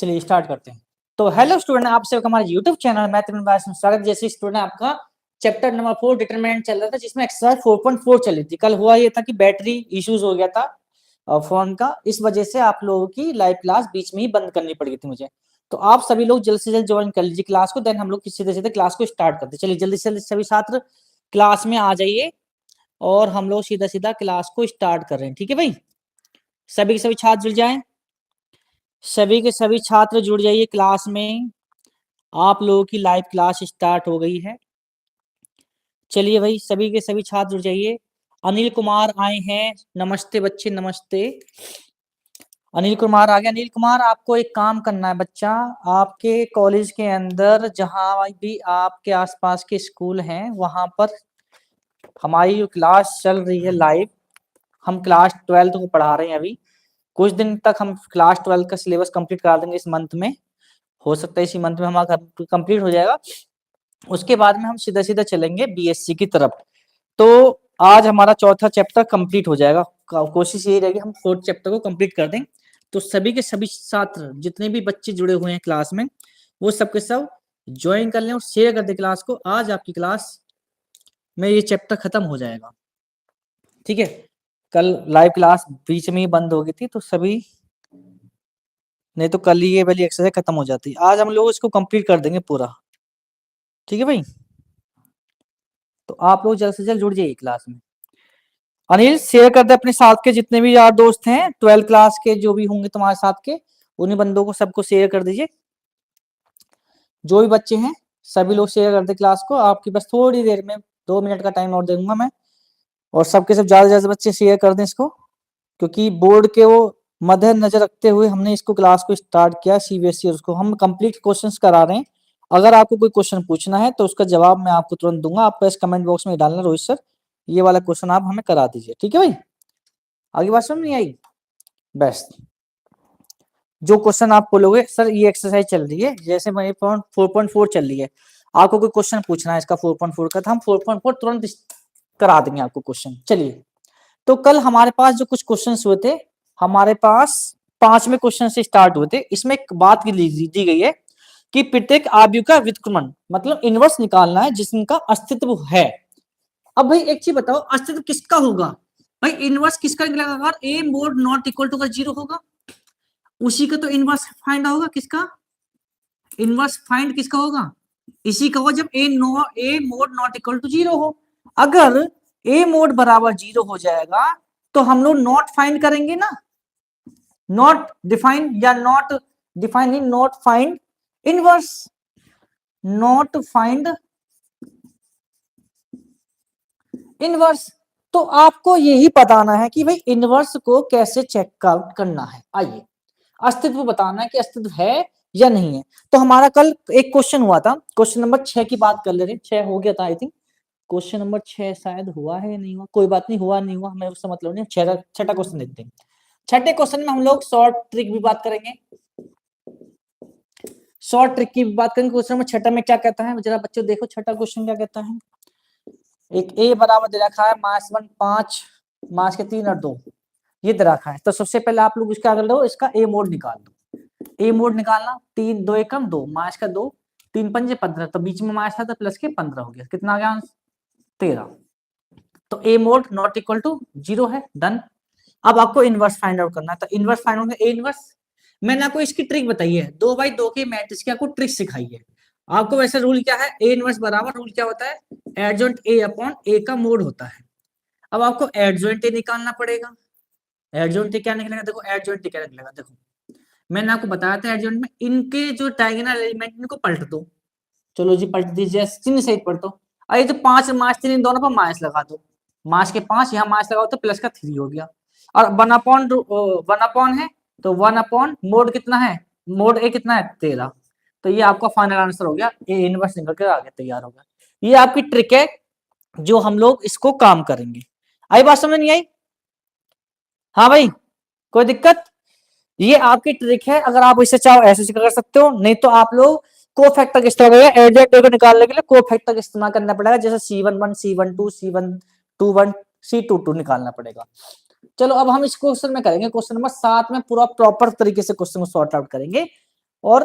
चलिए स्टार्ट करते हैं। तो हेलो स्टूडेंट, आप सबका हमारे यूट्यूब चैनल मैथमेटिक्स में स्वागत। जैसे स्टूडेंट आपका चैप्टर नंबर 4 डिटरमिनेंट चल रहा था, जिसमें एक्सरसाइज 4.4 चल रही थी। कल हुआ ये था कि बैटरी इश्यूज हो गया था फोन का, इस वजह से आप लोगों की लाइव क्लास बीच में ही बंद करनी पड़ गई थी मुझे। तो आप सभी लोग जल्द से जल्द ज्वाइन कर लीजिए क्लास को, देन हम लोग सीधे सीधे क्लास को स्टार्ट करते। चलिए जल्दी से जल्दी सभी छात्र क्लास में आ जाइए और हम लोग सीधा सीधा क्लास को स्टार्ट कर रहे हैं। ठीक है भाई, सभी के सभी छात्र जुड़ जाएं, सभी के सभी छात्र जुड़ जाइए क्लास में। आप लोगों की लाइव क्लास स्टार्ट हो गई है। चलिए भाई, सभी के सभी छात्र जुड़ जाइए। अनिल कुमार आए हैं, नमस्ते बच्चे, नमस्ते। अनिल कुमार आ गया। अनिल कुमार, आपको एक काम करना है बच्चा, आपके कॉलेज के अंदर जहां भी आपके आसपास के स्कूल हैं वहां पर हमारी जो क्लास चल रही है लाइव, हम क्लास 12 को पढ़ा रहे हैं। अभी कुछ दिन तक हम क्लास 12 का सिलेबस कंप्लीट करा देंगे इस मंथ में। हो सकता है इसी मंथ में हमारा कंप्लीट हो जाएगा। उसके बाद में हम सीधा सीधा चलेंगे बीएससी की तरफ। तो आज हमारा चौथा चैप्टर कंप्लीट हो जाएगा। कोशिश यही रहेगी हम फोर्थ चैप्टर को कंप्लीट कर दें। तो सभी के सभी छात्र जितने भी बच्चे जुड़े हुए हैं क्लास में, वो सबके सब ज्वाइन कर लें और शेयर कर दें क्लास को। आज आपकी क्लास में ये चैप्टर खत्म हो जाएगा। ठीक है, कल लाइव क्लास बीच में ही बंद हो गई थी, तो सभी, नहीं तो कल ही ये वाली एक्सरसाइज खत्म हो जाती। आज हम लोग इसको कंप्लीट कर देंगे पूरा। ठीक है भाई, तो आप लोग जल्द से जल्द जुड़ जाइए क्लास में। अनिल शेयर कर दे अपने साथ के जितने भी यार दोस्त हैं 12 क्लास के, जो भी होंगे तुम्हारे साथ के, उन्हीं बंदों को सबको शेयर कर दीजिए। जो भी बच्चे हैं सभी लोग शेयर कर दे क्लास को। आपकी बस थोड़ी देर में 2 मिनट का टाइम और दूंगा मैं, और सबके सब ज्यादा से ज्यादा बच्चे शेयर कर दें इसको, क्योंकि बोर्ड के वो मद्देनजर रखते हुए हमने इसको क्लास को स्टार्ट किया। सीबीएसई उसको हम कंप्लीट क्वेश्चंस करा रहे हैं। अगर आपको कोई क्वेश्चन पूछना है तो उसका जवाब मैं आपको तुरंत दूंगा। आप बस कमेंट बॉक्स में डालना, रोहित सर ये वाला क्वेश्चन आप हमें करा दीजिए। ठीक है भाई, आगे बात समझ नहीं आई? बेस्ट। जो क्वेश्चन आप बोलोगे सर ये एक्सरसाइज चल रही है, जैसे मेरे 4.4 चल रही है, आपको कोई क्वेश्चन पूछना है इसका 4.4 का, तो हम 4.4 तुरंत करा देंगे आपको क्वेश्चन। चलिए, तो कल हमारे पास जो कुछ क्वेश्चंस हुए थे, हमारे पास 5वें क्वेश्चन से स्टार्ट हुए थे। इसमें एक बात दी गई है कि प्रत्येक आव्यूह का व्युत्क्रमण मतलब इनवर्स निकालना है जिसका अस्तित्व है। अब भाई एक चीज बताओ, अस्तित्व किसका होगा? भाई इनवर्स किसका निकलेगा? अगर ए मोड नॉट इक्वल टू 0 होगा, उसी का तो इनवर्स फाइंड होगा। किसका इनवर्स फाइंड किसका होगा? इसी का होगा जब ए मोड नॉट इक्वल टू 0 हो। अगर ए मोड बराबर 0 हो जाएगा तो हम लोग नॉट फाइंड करेंगे ना, नॉट डिफाइन या not define in not find inverse, not find inverse. तो आपको यही बताना है कि भाई इनवर्स को कैसे चेक आउट करना है। आइए, अस्तित्व बताना है कि अस्तित्व है या नहीं है। तो हमारा कल एक क्वेश्चन हुआ था, क्वेश्चन नंबर 6 की बात कर ले रहे, 6 हो गया था आई थिंक। क्वेश्चन नंबर 6 शायद हुआ है, नहीं हुआ, कोई बात नहीं, हुआ नहीं हुआ हमें उससे मतलब नहीं। छठा क्वेश्चन देखते हैं। छठे क्वेश्चन में हम लोग शॉर्ट ट्रिक भी बात करेंगे, शॉर्ट ट्रिक की बात करेंगे। क्वेश्चन नंबर 6 में क्या कहता है जरा बच्चों देखो, छठा क्वेश्चन क्या कहता है। एक ए बराबर दे रखा है मास 1 5, मास के 3 और 2 ये दे रखा है। तो सबसे पहले आप लोग इसका कर लो, इसका ए मोड निकाल दो। ए मोड निकालना, 3 2 एकम 2, मास का 2, 3 पंजे 15, तो बीच में मास था तो प्लस के 15 हो गया। कितना आ गया? 13। तो ए मोड नॉट इक्वल टू 0 है, डन। अब आपको इनवर्स फाइंड आउट करना है, तो inverse find out A inverse. मैंने आपको इसकी ट्रिक बताई है, 2/2 के मैट्रिक्स की आपको ट्रिक सिखाई है। आपको वैसे रूल क्या है, ए इनवर्स बराबर रूल क्या होता है, एडजॉइंट ए अपॉन ए का मोड होता है। अब आपको एडजॉइंट ए निकालना पड़ेगा। एडजॉइंट ए क्या निकलेगा? देखो एडजॉइंट ए क्या निकलेगा, देखो मैंने आपको बताया था एडजॉइंट में इनके जो डायगोनल एलिमेंट इनको पलट दो। चलो जी पलट दीजिए, चिन्ह सहित पलटो। अरे तो 5 मास 3 इन दोनों पर माइनस लगा दो, मास के 5 यहाँ माइनस लगाओ तो प्लस का 3 हो गया। और 1/1 है, तो 1 मोड कितना है, मोड ए कितना है 13। तो ये आपका फाइनल आंसर हो गया, ए इनवर्स निकल कर आगे तैयार होगा। ये आपकी ट्रिक है जो हम लोग इसको काम करेंगे। आई बात समझ नहीं आई? हाँ भाई, कोई दिक्कत? ये आपकी ट्रिक है, अगर आप इसे चाहो ऐसे कर सकते हो, नहीं तो आप लोग कोफैक्टर का इस्तेमाल करेंगे। एडजॉइंट को निकालने के लिए कोफैक्टर का इस्तेमाल करना पड़ेगा, जैसे C11 C12 C121 C22 निकालना पड़ेगा। चलो अब हम इस क्वेश्चन में करेंगे, क्वेश्चन नंबर 7 में पूरा प्रॉपर तरीके से क्वेश्चन को सॉर्ट आउट करेंगे। और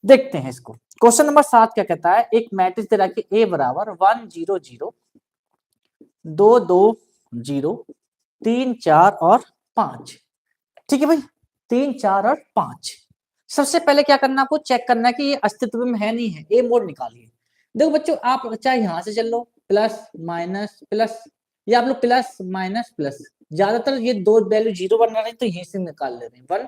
देखते हैं इसको। क्वेश्चन नंबर 7 क्या कहता है, एक मैट्रिक्स दे रखा है A बराबर 1 0 0 2 2 0 3 4 और 5। ठीक है भाई, 3 4 और 5। सबसे पहले क्या करना, आपको चेक करना है कि ये अस्तित्व में है नहीं है, ए मोड निकालिए। देखो बच्चों, आप चाहे यहां से चल लो प्लस माइनस प्लस, या आप लोग प्लस माइनस प्लस, ज्यादातर ये दो वैल्यू जीरो बन रहे हैं तो यहीं से निकाल ले रहे हैं। वन,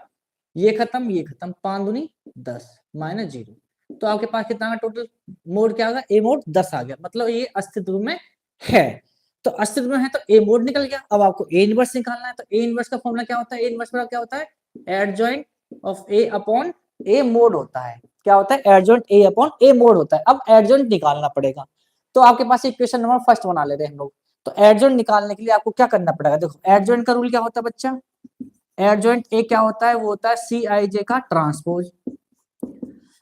ये खत्म, 5 दूनी 10 माइनस जीरो, तो आपके पास कितना टोटल मोड क्या होगा, ए मोड 10 आ गया, मतलब ये अस्तित्व में है। तो अस्तित्व में है तो ए मोड निकल गया। अब आपको ए इनवर्स निकालना है, तो ए इनवर्स का फॉर्मूला क्या होता है, ए इनवर्स का क्या होता है, adjoint of A upon A mode होता है। क्या होता है, adjoint A upon A mode होता है। अब एडजॉइंट निकालना पड़ेगा, तो आपके पास इक्वेशन नंबर फर्स्ट बना ले रहे हैं हम लोग। तो एडजॉइंट निकालने के लिए आपको क्या करना पड़ेगा, देखो एडजॉइंट का रूल क्या होता है बच्चा, एडजॉइंट ए क्या होता है, वो होता है सी आई जे का ट्रांसपोज।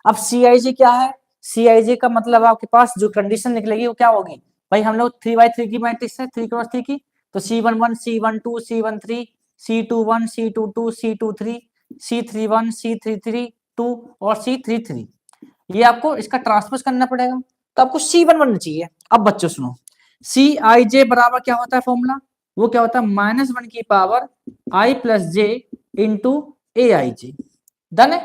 अब सी आई जे क्या है, सी आई जे का मतलब आपके पास जो कंडीशन निकलेगी वो क्या होगी भाई, हम लोग 3x3 की मैट्रिक्स है, 3x3 की, तो C11 C12 C13 C21 C22 C23 C31 C33 और C33, ये आपको इसका ट्रांसपोज करना पड़ेगा, तो आपको C1 बनना चाहिए। अब बच्चों सुनो, सी आई जे बराबर क्या होता है फॉर्मूला, वो क्या होता है -1 की power i plus J into A I J. Done है,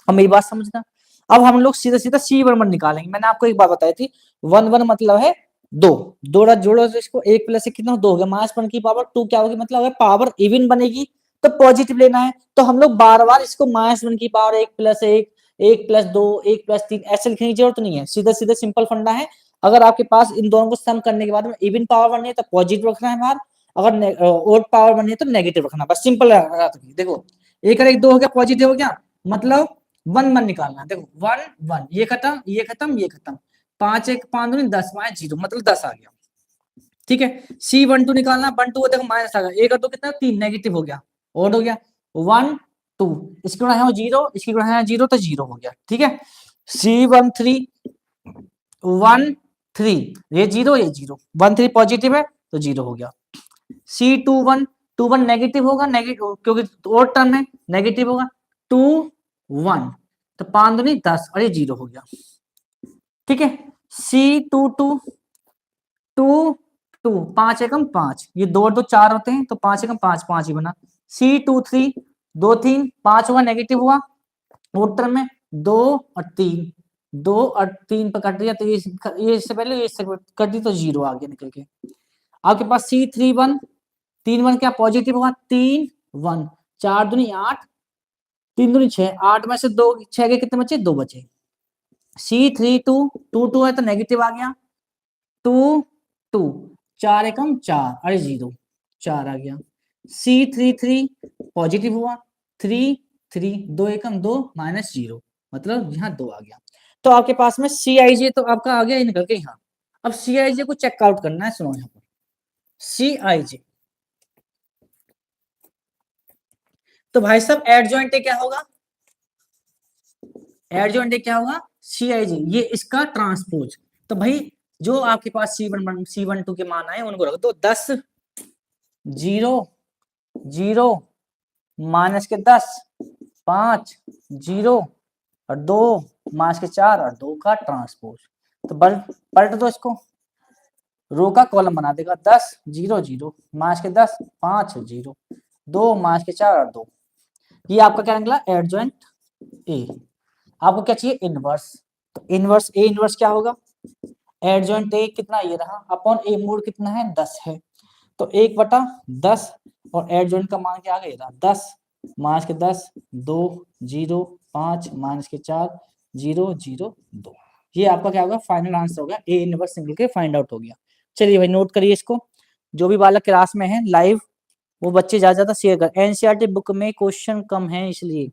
अब मेरी बात समझना। अब हम लोग सीधा सीधा C11 निकालेंगे। मैंने आपको एक बात बताई थी, 1 1 मतलब है दो, दो जोड़ो तो इसको, एक प्लस एक कितना, दो हो गया, -1 की पावर 2 क्या होगी, मतलब अगर पावर इवन बनेगी तो पॉजिटिव लेना है, तो हम लोग बार बार इसको -1 की पावर 1 प्लस 1 1 प्लस 2 1 प्लस 3 ऐसे लिखने की जरूरत नहीं है, सीधा सीधा सिंपल फंडा है। अगर आपके पास इन दोनों को सम करने के बाद में इवन पावर बननी है तो पॉजिटिव रखना है बाहर, अगर ओड पावर बननी है तो नेगेटिव रखना, बस सिंपल। देखो एक और एक दो हो गया, पॉजिटिव हो गया, मतलब 1 1 निकालना है। देखो 1 1, ये खत्म ये खत्म ये खत्म, 5 1 5 दूनी 10 माइनस 0 मतलब 10 आ गया। ठीक है, C12 निकालना, 1 2 देखो माइनस आ गया, एक और दो कितना 3, नेगेटिव हो गया, ओड हो गया 1 2, इसकी गुणा है 0, इसकी गुणा है 0 तो 0 हो गया। ठीक है, C13 1 3, ये 0 ये 0, 1 3 पॉजिटिव है तो 0 हो गया। C21 21 नेगेटिव होगा, नेगेटिव क्योंकि और टर्म है, नेगेटिव होगा 2 1, तो 5 दूनी 10 और ये 0 हो गया। ठीक है, C22 2 2, 5 एकम 5, ये 2 और 2 4 होते हैं तो 5 एकम 5 5 ही बना। C23 2 3 5 हुआ, नेगेटिव हुआ, और टर्म में 2 और 3, 2 और 3 पर कट दिया तो ये इससे पहले ये इससे कट दी तो 0 आ गया निकल के। आपके पास C31 3 1 क्या पॉजिटिव हुआ, 3 1, 4 दूनी 8 3 दूनी 6, 8 में से 2 6 के कितने बचे, 2 बचे। C32 2 2 है तो नेगेटिव आ गया, 2 2 4 एकम 4 अरे 0 4 आ गया। C33 पॉजिटिव हुआ, 3 3 2 एकम 2 माइनस 0, मतलब यहाँ 2 आ गया। तो आपके पास में CIJ तो आपका आ गया निकल के यहाँ। अब CIJ को चेक आउट करना है, सुनो यहाँ पर CIJ, तो भाई साहब एडजॉइंट क्या होगा, एडजॉइंट क्या होगा CIJ, ये इसका ट्रांसपोज। तो भाई जो आपके पास C11 C12 के मान आए उनको रख दो, 10 0 0 माइनस के 10 5 0 और 2 माइनस के 4 और 2 का ट्रांसपोज। तो पलट दो इसको, रो का कॉलम बना देगा, 10 0 0 माइनस के 10 5 0 2 माइनस के 4 और 2, ये आपका क्या निकला एडजॉइंट ए। आपको क्या चाहिए, इनवर्स, तो इनवर्स ए इनवर्स क्या होगा, एडजॉइंट ए कितना ये रहा अपॉन ए मोड कितना है 10 है, तो 1/10 और एडजॉइंट का मान क्या आ गया 10 माइनस के 10 2 0 5 माइनस के 4 0 0 2, ये आपका क्या होगा फाइनल आंसर होगा, ए इनवर्स निकल के फाइंड आउट हो गया। चलिए भाई नोट करिए इसको, जो भी बालक क्लास में है लाइव वो बच्चे ज्यादा शेयर कर, एनसीईआरटी बुक में क्वेश्चन कम है इसलिए।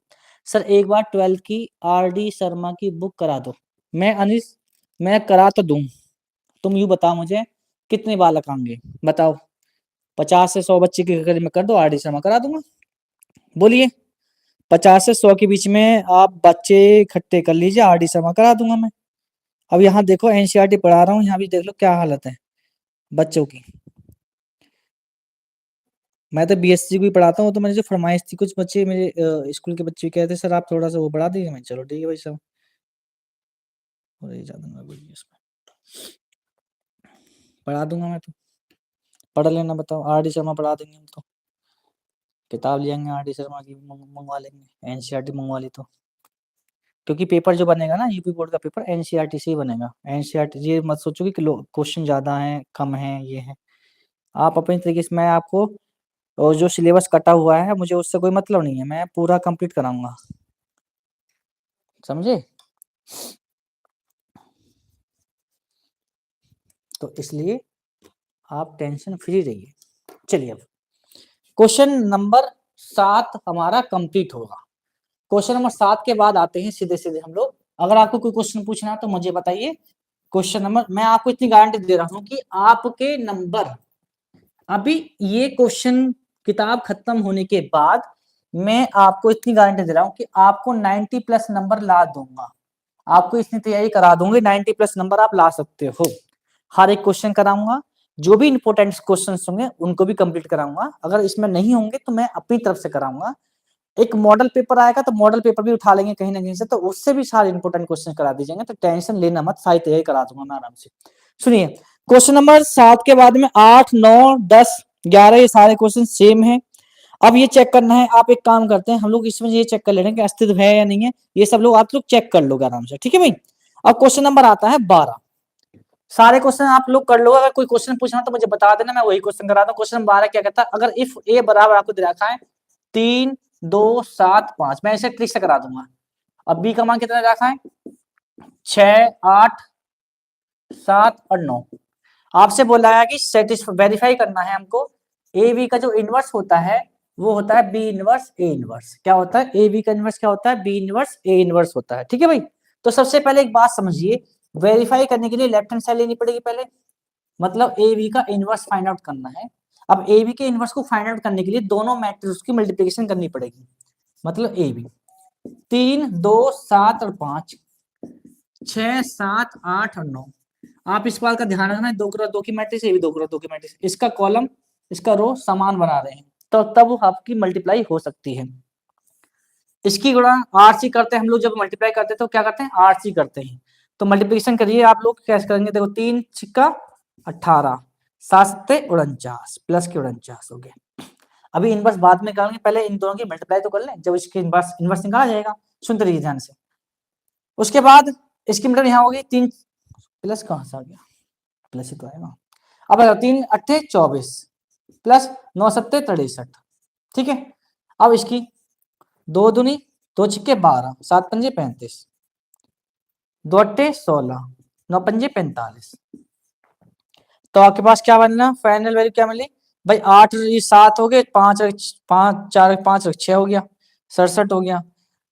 सर एक बार 12 की RD शर्मा की बुक करा दो। मैं अनिस, मैं करा तो दूं, तुम यू बताओ मुझे कितने बालक आएंगे, बताओ 50 से 100 बच्चे के करीब में कर दो, RD शर्मा करा दूंगा। बोलिए 50 से 100 के बीच में आप बच्चे इकट्ठे कर लीजिए, RD शर्मा करा दूंगा मैं। अब यहाँ देखो एनसीईआरटी पढ़ा रहा हूँ, यहाँ भी देख लो क्या हालत है बच्चों की। मैं तो बीएससी को ही पढ़ाता हूँ, तो मैंने जो फरमाइश थी कुछ बच्चे मेरे स्कूल के बच्चे कहते सर आप थोड़ा सा वो पढ़ा दीजिए, मैं चलो ठीक है भाई साहब, और ये ज़्यादा ना बोलिए इसमें, पढ़ा दूंगा मैं तो, पढ़ लेना, बताओ आर डी शर्मा पढ़ा देंगे हम तो, किताब ले आएंगे आर डी शर्मा की मंगवा लेंगे, एनसीईआरटी मंगवा ली तो, क्योंकि पेपर जो बनेगा ना यूपी बोर्ड का पेपर एनसीईआरटी से ही बनेगा। एनसीईआरटी ये मत सोचो कि क्वेश्चन ज़्यादा हैं कम हैं ये है, आप अपने तरीके से, मैं आपको और जो सिलेबस कटा हुआ है मुझे उससे कोई मतलब नहीं है, मैं पूरा कंप्लीट कराऊंगा, समझे? तो इसलिए आप टेंशन फ्री रहिए। चलिए अब क्वेश्चन नंबर 7 हमारा कंप्लीट होगा। क्वेश्चन नंबर 7 के बाद आते हैं सीधे सीधे हम लोग, अगर आपको कोई क्वेश्चन पूछना है तो मुझे बताइए। क्वेश्चन नंबर, मैं आपको इतनी गारंटी दे रहा हूं कि आपके नंबर, अभी ये क्वेश्चन किताब खत्म होने के बाद मैं आपको इतनी गारंटी दे रहा हूं कि आपको 90 प्लस नंबर ला दूंगा, आपको इतनी तैयारी करा दूंगी 90 प्लस नंबर आप ला सकते हो। हर एक क्वेश्चन कराऊंगा, जो भी इंपॉर्टेंट क्वेश्चन होंगे उनको भी कंप्लीट कराऊंगा, अगर इसमें नहीं होंगे तो मैं अपनी तरफ से कराऊंगा। एक मॉडल पेपर आएगा तो मॉडल पेपर भी उठा लेंगे कहीं ना कहीं से, तो उससे भी सारे इंपॉर्टेंट क्वेश्चन करा दी जाएंगे, तो टेंशन लेना मत, सारी तैयारी करा दूंगा मैं आराम से। सुनिए क्वेश्चन नंबर 7 के बाद में 8 9 10 11 ये सारे क्वेश्चन सेम है। अब ये चेक करना है, आप एक काम करते हैं, हम लोग इसमें ये चेक कर ले रहे हैं कि अस्तित्व है या नहीं है, ये सब लोग आप लोग चेक कर लोगे आराम से, ठीक है भाई। अब क्वेश्चन नंबर आता है 12, सारे क्वेश्चन आप लोग कर लो, अगर कोई क्वेश्चन पूछना तो मुझे बता देना, मैं वही क्वेश्चन करा दूं। क्वेश्चन 12 क्या कहता है, अगर इफ ए बराबर आपको दे रखा है 3 2 7 5, मैं इसे ट्रिक से करा दूंगा। अब बी का मान कितना रखा है 6 8 7 और 9, आपसे बोला है कि सेटिस्फाई वेरीफाई करना है हमको, ए बी का जो इनवर्स होता है वो होता है बी इनवर्स ए इनवर्स, क्या होता है ए बी का इनवर्स क्या होता है बी इनवर्स ए इनवर्स होता है, ठीक है भाई। तो सबसे पहले एक बात समझिए, वेरीफाई करने के लिए लेफ्ट हैंड साइड लेनी पड़ेगी पहले, मतलब ए बी का इनवर्स फाइंड आउट करना है। अब ए बी के इनवर्स को फाइंड आउट करने के लिए दोनों मैट्रिक्स की मल्टीप्लिकेशन करनी पड़ेगी, मतलब ए बी 3 2 7 और 5 6 7 8 और 9, आप इस बात का ध्यान रखना है 2x2 की मैट्रिक्स, ये भी 2x2 की मैट्रिक्स, इसका कॉलम इसका रो समान बना रहे हैं, तो तब आपकी मल्टीप्लाई हो सकती है। इसकी गुणा आरसी करते हैं हम लोग, जब मल्टीप्लाई करते हैं तो क्या करते हैं आरसी करते हैं, तो मल्टीप्लिकेशन करिए आप लोग, कैसे करेंगे देखो 3 छिक्का 18 7 सत्ते 49 प्लस के 49 हो गए। अभी इनवर्स बाद में करेंगे, पहले इन दोनों की मल्टीप्लाई तो कर लें, जब इसके इनवर्स इनवर्स निकाला जाएगा, सुनते रहिए ध्यान से। उसके बाद इसकी मतलब यहाँ होगी 3 प्लस कहां से आ गया, प्लस ही तो आएगा। अब 3 अट्ठे 24 प्लस 9 सत्ते 63, ठीक है। अब इसकी 2 दूनी 2 छिक्के 12 7 पंजे 35 2 अट्ठे 16 9 पंजे 45, तो आपके पास क्या बनना फाइनल वैल्यू क्या मिली भाई 8 7 हो गए 5 5 4 5 6 हो गया 67 हो गया,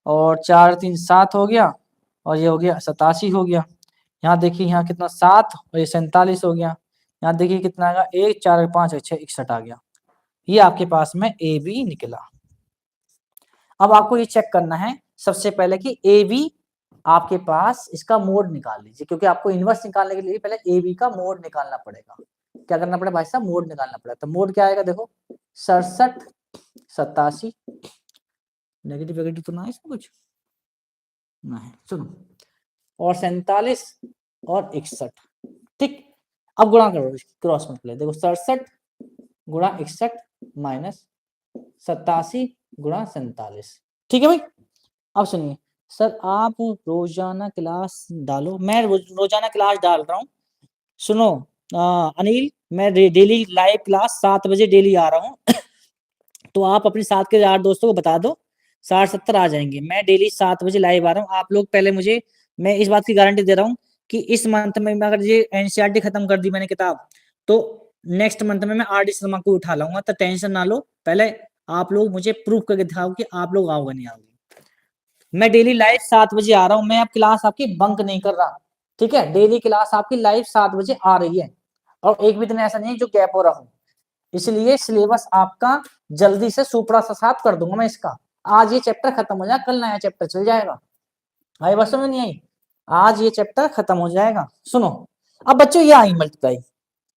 और 4 3 7 हो गया, और ये हो गया 87 हो गया। यहाँ देखिए यहाँ कितना 7 और ये 47 हो गया, यहाँ देखिए कितना आएगा 1 4 5 6 61 आ गया, ये आपके पास में ए बी निकला। अब आपको ये चेक करना है सबसे पहले कि ए बी आपके पास इसका मोड निकाल लीजिए, क्योंकि आपको इनवर्स निकालने के लिए पहले ए बी का मोड निकालना पड़ेगा। क्या करना पड़ेगा भाई साहब मोड निकालना पड़ेगा, तो मोड क्या आएगा देखो 67 87, नेगेटिव नेगेटिव तो ना है इसमें कुछ नहीं, सुनो, और 47 और 61, ठीक। अब गुणा करो क्रॉस मल्टीप्लाई, देखो 67 गुणा 61 माइनस 87 गुणा 47, ठीक है भाई। अब सुनिए सर आप रोजाना क्लास डालो, मैं रोजाना क्लास डाल रहा हूँ, सुनो अनिल, मैं डेली लाइव क्लास 7 बजे डेली आ रहा हूँ तो आप अपने साथ के 8 दोस्तों को बता दो 60-70 आ जाएंगे, मैं डेली 7 बजे लाइव आ रहा हूँ। आप लोग पहले मुझे, मैं इस बात की गारंटी दे रहा हूँ कि इस मंथ में अगर ये एनसीईआरटी खत्म कर दी मैंने किताब, तो नेक्स्ट मंथ में मैं आर डी शर्मा को उठा लाऊंगा, तो टेंशन ना लो, पहले आप लोग मुझे प्रूफ करके दिखाओ कि आप लोग आओगे नहीं आओगे। मैं डेली लाइव 7 बजे आ रहा हूँ, मैं अब क्लास आपकी बंक नहीं कर रहा, ठीक है, डेली क्लास आपकी लाइव 7 बजे आ रही है, और एक भी दिन ऐसा नहीं जो गैप हो रहा हूँ, इसलिए सिलेबस आपका जल्दी से सुपड़ा सा साफ कर दूंगा मैं इसका। आज ये चैप्टर खत्म हो जाए, कल नया चैप्टर चल जाएगा, आई बस में नहीं आई, आज ये चैप्टर खत्म हो जाएगा। सुनो अब बच्चों ये आई मल्टीप्लाई,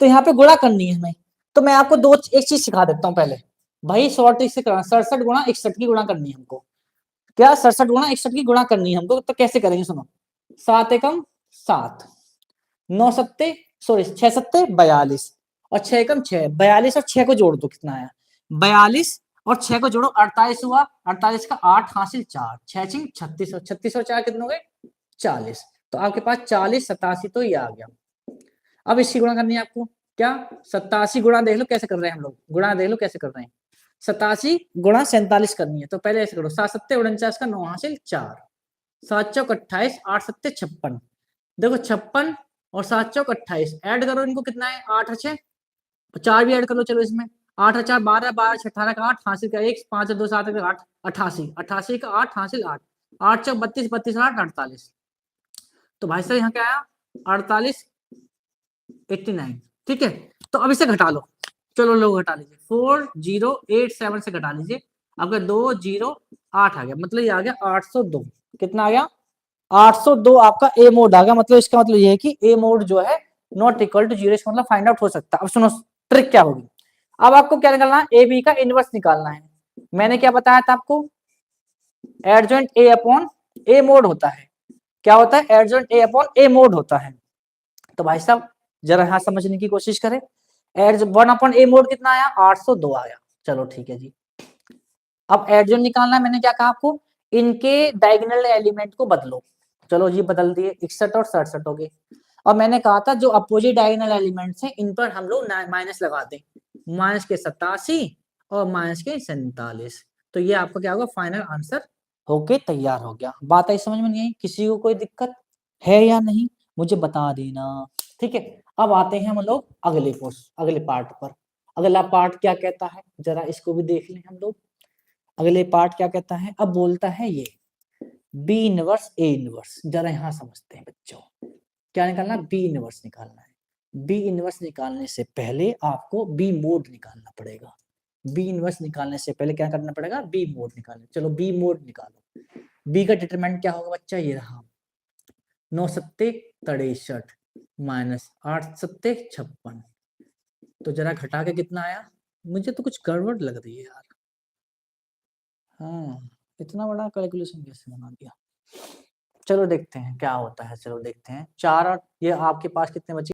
तो यहाँ पे गुणा करनी है हमें, तो मैं आपको एक चीज सिखा देता हूँ पहले, भाई 100 से करना, 67 गुणा 61 की गुणा करनी है हमको। क्या 67 गुणा 61 की गुणा करनी है हमको, तो कैसे करेंगे सुनो। 7 एकम 7, 9 सत्ते सॉरी 6 सत्ते 42 और 6 एकम 6, 42 और 6 को जोड़ दो कितना आया 42 और 6 को जोड़ो 48 हुआ, 48 का 8 हासिल 4, 6 छिंग 36 और 36 और 4 कितने हो गए 40। तो आपके पास 40 87 तो ये आ गया। अब इसकी गुणा करनी है आपको, क्या 87 गुणा देख लो कैसे कर रहे हैं हम लोग, गुणा देख लो कैसे कर रहे हैं। 87 गुणा 47 करनी है, तो पहले ऐसे करो 7 सत्ते 49 का 9 हासिल 4, 7 चौक 28, 8 सत्ते 56। देखो 56 और 7 चौक 28 ऐड करो इनको कितना है 8 अच्छे 4 भी ऐड कर लो चलो इसमें, 8 4 12 12 18 का 8 हासिल का 1 5 2 7 का 8 88 88 का 8 हासिल 8 8 चौक 32 32 8 48। तो भाई साहब यहाँ क्या आया 48 89। ठीक है, तो अब इसे घटा लो, चलो लोग घटा लीजिए 4087 से घटा लीजिए, आपका 208 आ गया, मतलब ये आ गया 802। कितना आ गया 802 आपका ए मोड आ गया। मतलब इसका मतलब ये है कि ए मोड जो है नॉट इक्वल टू 0, मतलब फाइंड आउट हो सकता है। अब सुनो ट्रिक क्या होगी, अब आपको क्या निकालना है ए बी का इनवर्स निकालना है। मैंने क्या बताया था आपको, adjoint A upon A mode होता है। क्या होता है adjoint A upon A mode होता है। तो भाई साहब जरा यहां समझने की कोशिश करें, एड 1 अपॉन ए मोड कितना आया 802 आया। चलो ठीक है जी, अब एडजॉइंट निकालना है। मैंने क्या कहा आपको, इनके डायगोनल एलिमेंट को बदलो। चलो जी बदल दिए 61 और 67 हो गए। और मैंने कहा था जो अपोजिट डायगोनल एलिमेंट्स हैं इन पर हम लोग माइनस लगा दें, माइनस के 87 और माइनस के 47। तो ये आपका क्या होगा फाइनल आंसर होके तैयार हो गया। बात आई समझ में नहीं आई, किसी को कोई दिक्कत है या नहीं मुझे बता देना। ठीक है, अब आते हैं हम लोग अगले पार्ट पर। अगला पार्ट क्या कहता है जरा इसको भी देख लें हम लोग। अगले पार्ट क्या कहता है, अब बोलता है ये बी इनवर्स ए इनवर्स। जरा यहां समझते हैं बच्चों, क्या निकालना बी इनवर्स निकालना है। बी इनवर्स निकालने से पहले आपको बी मोड निकालना पड़ेगा। बी इनवर्स निकालने से पहले क्या करना पड़ेगा बी मोड निकालना। चलो बी मोड निकालो। बी का डिटरमिनेंट क्या होगा बच्चा, ये रहा 9 सत्ते 63 माइनस 8 सत्ते 56। तो जरा घटा के कितना आया, मुझे तो कुछ गड़बड़ लग रही है यार। हाँ, इतना बड़ा कैलकुलेशन कैसे बना दिया। चलो देखते हैं क्या होता है, चलो देखते हैं 4 और ये आपके पास कितने बचे